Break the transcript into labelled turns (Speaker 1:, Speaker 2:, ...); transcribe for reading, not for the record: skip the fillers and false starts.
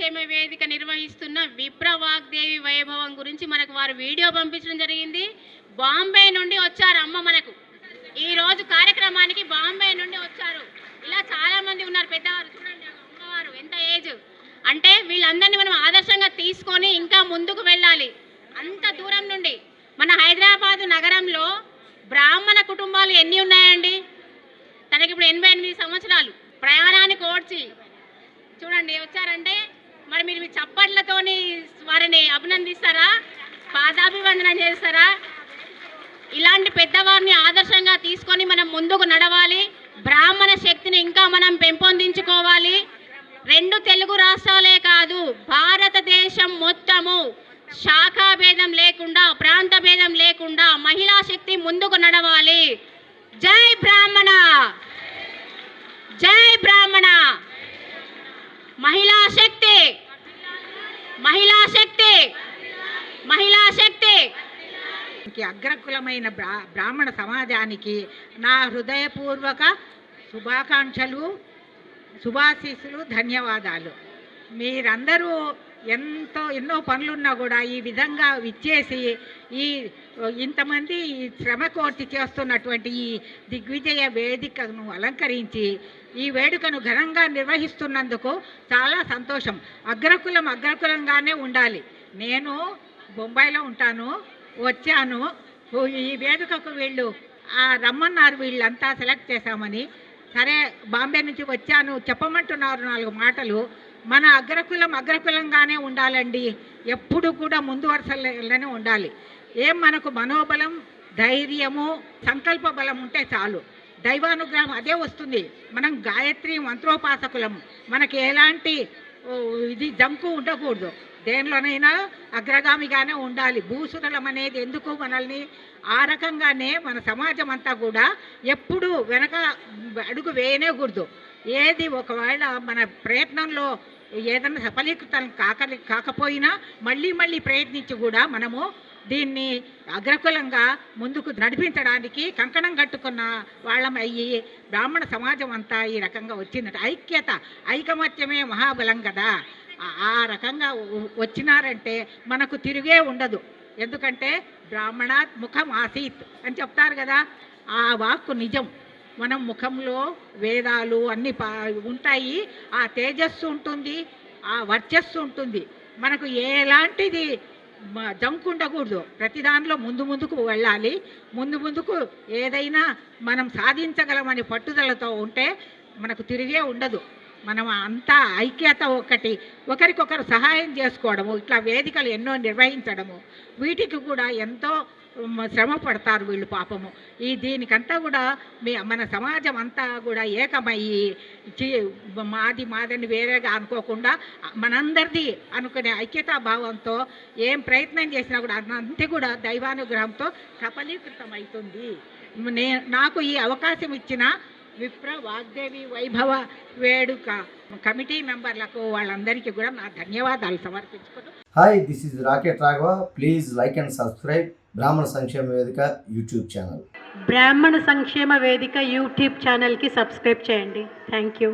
Speaker 1: సంక్షేమ వేదిక నిర్వహిస్తున్న విప్ర వాగ్దేవి వైభవం గురించి మనకు వారు వీడియో పంపించడం జరిగింది. బాంబే నుండి వచ్చారు అమ్మ మనకు ఈరోజు కార్యక్రమానికి. బాంబే నుండి వచ్చారు. ఇలా చాలా మంది ఉన్నారు పెద్దవారు. చూడండి అమ్మవారు ఎంత ఏజ్ అంటే వీళ్ళందరినీ మనం ఆదర్శంగా తీసుకొని ఇంకా ముందుకు వెళ్ళాలి. అంత దూరం నుండి మన హైదరాబాదు నగరంలో బ్రాహ్మణ కుటుంబాలు ఎన్ని ఉన్నాయండి? తనకి ఇప్పుడు 88 సంవత్సరాలు ప్రయాణానికి ఓడ్చి చూడండి వచ్చారంటే మరి మీరు మీ చప్పట్లతోని వారిని అభినందిస్తారా, పాదాభివందనం చేస్తారా? ఇలాంటి పెద్దవారిని ఆదర్శంగా తీసుకొని మనం ముందుకు నడవాలి. బ్రాహ్మణ శక్తిని ఇంకా మనం పెంపొందించుకోవాలి. 2 తెలుగు రాష్ట్రాలే కాదు, భారతదేశం మొత్తము శాఖా భేదం లేకుండా, ప్రాంత భేదం లేకుండా మహిళా శక్తి ముందుకు నడవాలి. జై బ్రాహ్మణ, జై బ్రాహ్మణ. మహిళా శక్తి, మహిళా శక్తి, మహిళా శక్తి.
Speaker 2: అగ్రకులమైన బ్రాహ్మణ సమాజానికి నా హృదయపూర్వక శుభాకాంక్షలు, శుభాశీస్సులు, ధన్యవాదాలు. మీరందరూ ఎన్నో పనులున్నా కూడా ఈ విధంగా విచ్చేసి ఇంతమంది శ్రమ కోర్చి చేస్తున్నటువంటి ఈ దిగ్విజయ వేదికను అలంకరించి ఈ వేడుకను ఘనంగా నిర్వహిస్తున్నందుకు చాలా సంతోషం. అగ్రకులంగానే ఉండాలి. నేను బొంబాయిలో ఉంటాను, వచ్చాను. ఈ వేదికకు వీళ్ళు రమ్మన్నారు, వీళ్ళంతా సెలెక్ట్ చేశామని. సరే బాంబే నుంచి వచ్చాను, చెప్పమంటున్నారు 4 మాటలు. మన అగ్రకులంగానే ఉండాలండి. ఎప్పుడు కూడా ముందు వరుసలోనే ఉండాలి. మనకు మనోబలం, ధైర్యము, సంకల్ప బలం ఉంటే చాలు. దైవానుగ్రహం అదే వస్తుంది. మనం గాయత్రి మంత్రోపాసకులం. మనకి ఎలాంటి జంకు ఉండకూడదు. దేనిలోనైనా అగ్రగామిగానే ఉండాలి. భూసురులం అనేది ఎందుకు మనల్ని ఆ రకంగానే మన సమాజం అంతా కూడా ఎప్పుడు వెనక అడుగు వేయనేకూడదు. ఏది ఒకవేళ మన ప్రయత్నంలో ఏదైనా సఫలీకృతం కాకపోయినా మళ్ళీ ప్రయత్నించి కూడా మనము దీన్ని అగ్రకులంగా ముందుకు నడిపించడానికి కంకణం కట్టుకున్న వాళ్ళం అయ్యి బ్రాహ్మణ సమాజం అంతా ఈ రకంగా వచ్చిందట. ఐకమత్యమే మహాబలం కదా. ఆ రకంగా వచ్చినారంటే మనకు తిరిగే ఉండదు. ఎందుకంటే బ్రాహ్మణాత్ ముఖం ఆసీత్ అని చెప్తారు కదా, ఆ వాక్కు నిజం. మనం ముఖంలో వేదాలు అన్నీ ఉంటాయి, ఆ తేజస్సు ఉంటుంది, ఆ వర్చస్సు ఉంటుంది. మనకు ఎలాంటిది జంకు ఉండకూడదు. ప్రతి దానిలో ముందుకు వెళ్ళాలి. ముందుకు ఏదైనా మనం సాధించగలమని పట్టుదలతో ఉంటే మనకు తిరిగే ఉండదు. మనం అంతా ఐక్యత, ఒకరికొకరు సహాయం చేసుకోవడము, ఇట్లా వేదికలు ఎన్నో నిర్వహించడము, వీటికి కూడా ఎంతో శ్రమ పడతారు వీళ్ళు పాపము. దీనికంతా కూడా మన సమాజం అంతా కూడా ఏకమయ్యి మాదని వేరేగా అనుకోకుండా మనందరిది అనుకునే ఐక్యతా భావంతో ఏం ప్రయత్నం చేసినా కూడా అంతే కూడా దైవానుగ్రహంతో సఫలీకృతం అవుతుంది. నాకు ఈ అవకాశం ఇచ్చిన విప్ర వాగ్దేవి వైభవ వేడుక కమిటీ మెంబర్లకు వాళ్ళందరికీ కూడా నా ధన్యవాదాలు సమర్పించుకుంటూ.
Speaker 3: Hi, this is rocket Raghava. Please like and subscribe బ్రాహ్మణ సంక్షేమ వేదిక యూట్యూబ్ ఛానల్.
Speaker 4: బ్రాహ్మణ సంక్షేమ వేదిక యూట్యూబ్ ఛానల్కి సబ్స్క్రైబ్ చేయండి. Thank you.